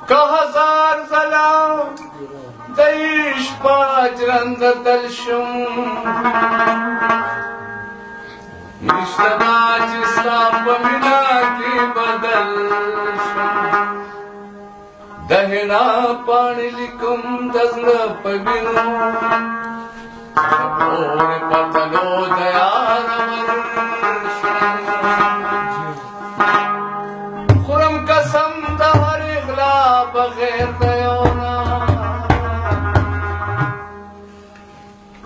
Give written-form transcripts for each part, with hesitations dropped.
که هزار ځله د عشق په ژرنده دل شم نشته دا چې ستا په مینه کې بدل شم د هینا پاڼې لیکم د زړه په وینو پورې په تلو د یار ورشم خورم قسم د هر اغلا بغیر د یو نه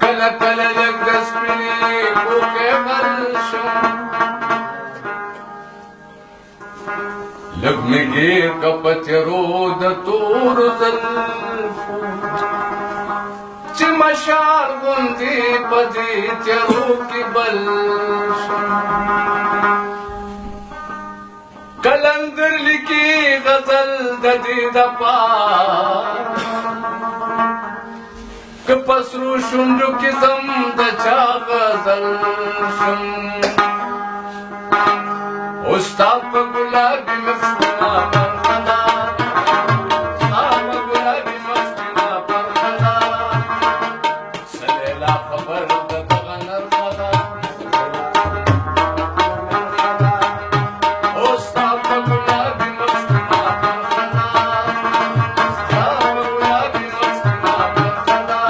کله کله لږ د سپینې کوکې غل شم لږ مې ګیر که په تیرو د تورو زلفو چې مشال غوندې په دې تیرو کې بل شم کلندر لیکي غزل د دې دپاره که په سرو شونډو کې زم د چا غزل شم ستا په ګلابي مخونه پرخدا ستا په ګلابي مخونه پرخدا سلیلا خبر د دغه نرخدا او ستا په ګلابي مخونه پرخدا ستا په ګلابي مخونه پرخدا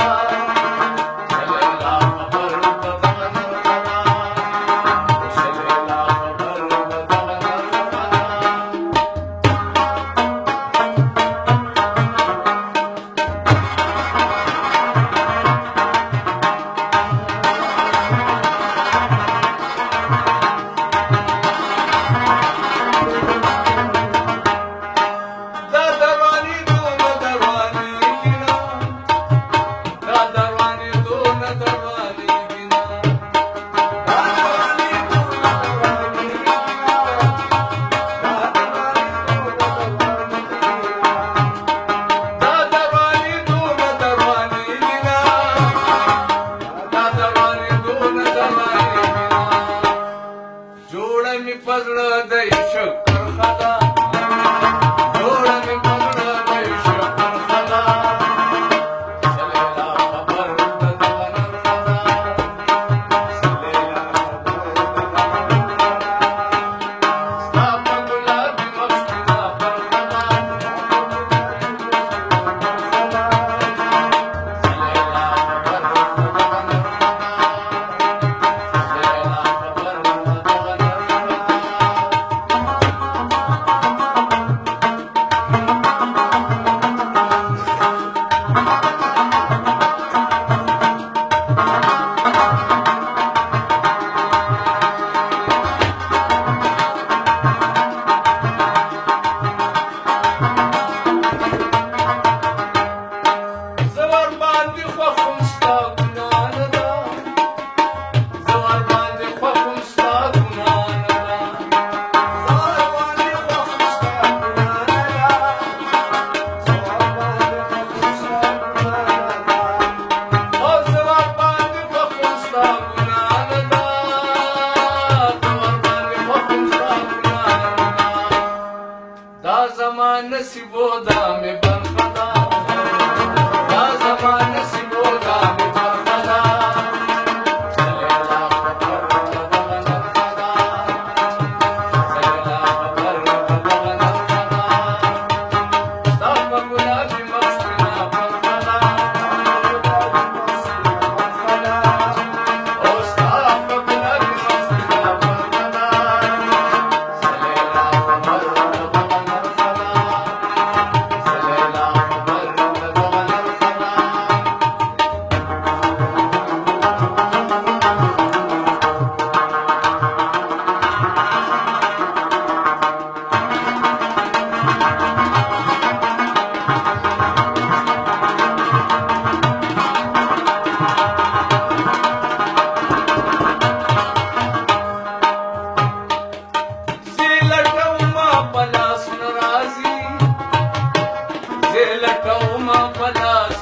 سلیلا خبر د دغه نرخدا سلیلا خبر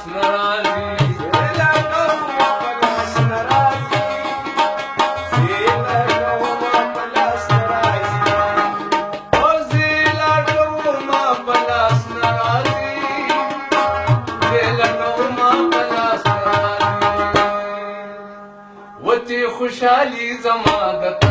Narazi झाली समागत